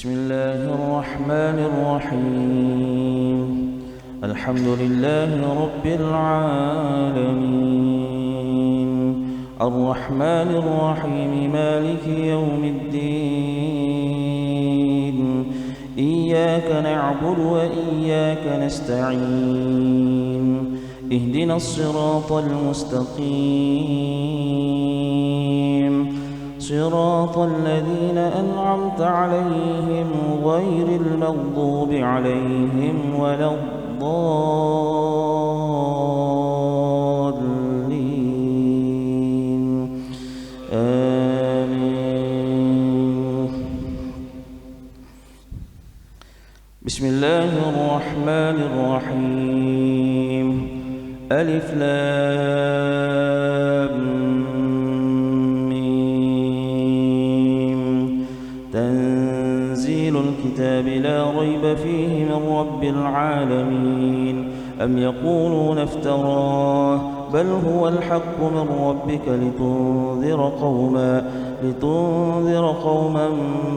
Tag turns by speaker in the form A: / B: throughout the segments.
A: بسم الله الرحمن الرحيم. الحمد لله رب العالمين، الرحمن الرحيم، مالك يوم الدين. إياك نعبد وإياك نستعين. اهدنا الصراط المستقيم، صراط الذين أنعمت عليهم غير المغضوب عليهم ولا الضالين. آمين. بسم الله الرحمن الرحيم. ألف لام ميم. تنزيل الكتاب لا ريب فيه من رب العالمين. أم يقولون افتراه، بل هو الحق من ربك لتنذر قوما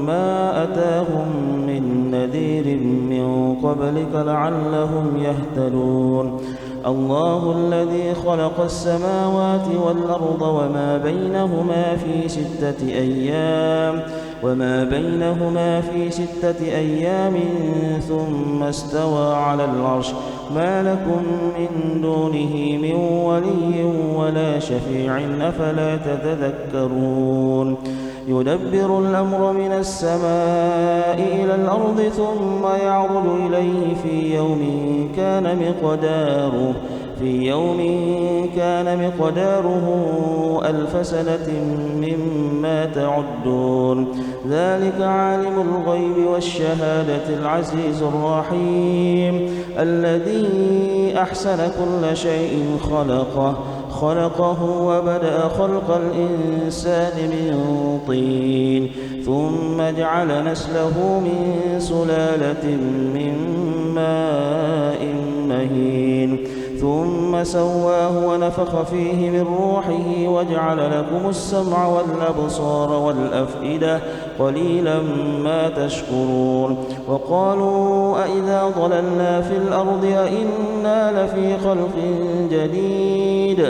A: ما أتاهم من نذير من قبلك لعلهم يهتدون. الله الذي خلق السماوات والأرض وما بينهما في 6 أيام ثم استوى على العرش. ما لكم من دونه من ولي ولا شفيع، أفلا تتذكرون. يدبر الأمر من السماء إلى الأرض ثم يعرج إليه في يوم كان مقداره 1000 سنة مما تعدون. ذلك عالم الغيب والشهادة العزيز الرحيم، الذي أحسن كل شيء خلقه وبدأ خلق الإنسان من طين، ثم جعل نسله من سلالة من ماء مهين، ثم سواه ونفخ فيه من روحه وجعل لكم السمع والأبصار والأفئدة، قليلا ما تشكرون. وقالوا أئذا ضللنا في الأرض أئنا لفي خلق جديد،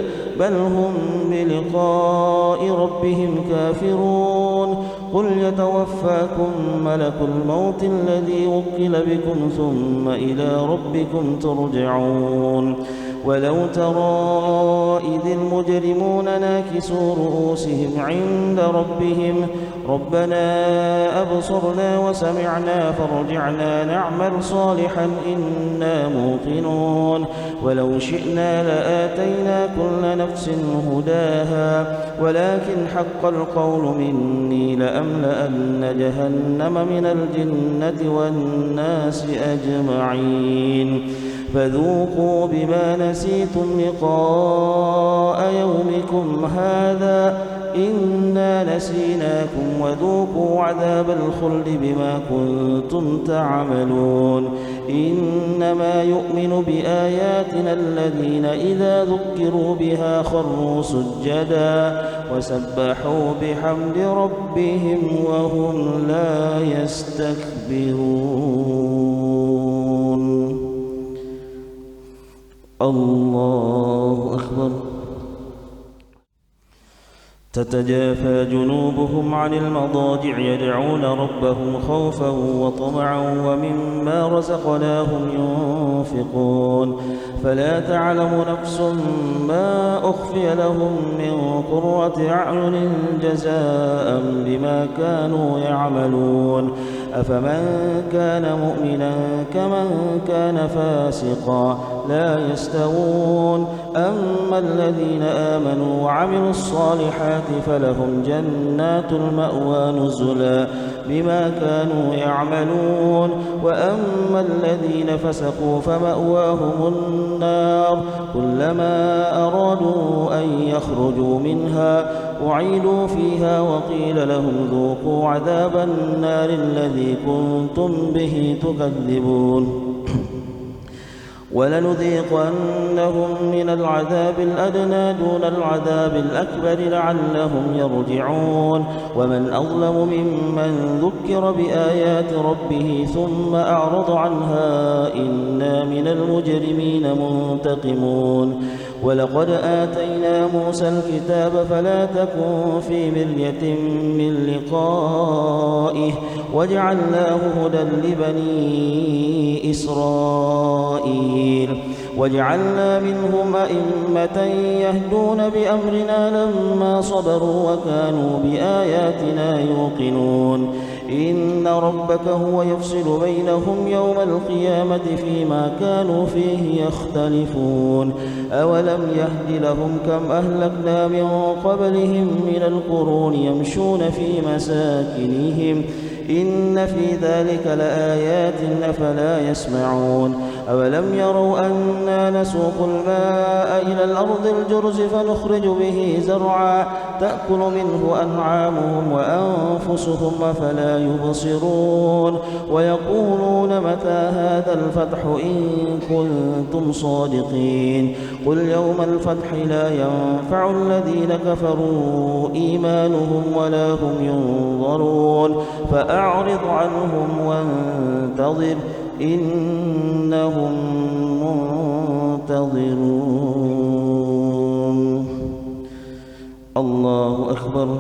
A: بل هم بلقاء ربهم كافرون. قل يتوفاكم ملك الموت الذي وكل بكم ثم إلى ربكم ترجعون. ولو ترى إذ المجرمون ناكسوا رؤوسهم عند ربهم ربنا أبصرنا وسمعنا فارجعنا نعمل صالحا إنا موقنون. ولو شئنا لآتينا كل نفس هداها، ولكن حق القول مني لأملأن جهنم من الجنة والناس أجمعين. فذوقوا بما نسيتم لقاء يومكم هذا إنا نسيناكم وذوقوا عذاب الخلد بما كنتم تعملون. إنما يؤمن بآياتنا الذين إذا ذكروا بها خروا سجدا وسبحوا بحمد ربهم وهم لا يستكبرون. الله أكبر. تتجافى جنوبهم عن المضاجع يدعون ربهم خوفا وطمعا ومما رزقناهم ينفقون. فلا تعلم نفس ما أخفي لهم من قرة أعين جزاء بما كانوا يعملون. أفمن كان مؤمنا كمن كان فاسقا لا يستوون. أما الذين آمنوا وعملوا الصالحات فلهم جنات المأوى نزلا بما كانوا يعملون. وأما الذين فسقوا فمأواهم النار، كلما أرادوا أن يخرجوا منها أعيدوا فيها وقيل لهم ذوقوا عذاب النار الذي كنتم به تكذبون. ولنذيقنهم من العذاب الأدنى دون العذاب الأكبر لعلهم يرجعون ومن أظلم ممن ذكر بآيات ربه ثم أعرض عنها إنا من المجرمين منتقمون ولقد آتينا موسى الكتاب فلا تكن في مرية من لقائه وجعلناه هدى لبني إسرائيل وجعلنا منهم أئمة يهدون بأمرنا لما صبروا وكانوا بآياتنا يوقنون إن ربك هو يفصل بينهم يوم القيامة فيما كانوا فيه يختلفون أولم يهد لهم كم أهلكنا من قبلهم من القرون يمشون في مساكنهم إن في ذلك لآيات أفلا يسمعون أولم يروا أنا نسوق الماء إلى الأرض الجرز فنخرج به زرعا تأكل منه أنعامهم وأنفسهم أفلا يبصرون ويقولون متى هذا الفتح إن كنتم صادقين قل يوم الفتح لا ينفع الذين كفروا إيمانهم ولا هم ينظرون فأعرض عنهم وانتظر إنهم منتظرون الله أكبر.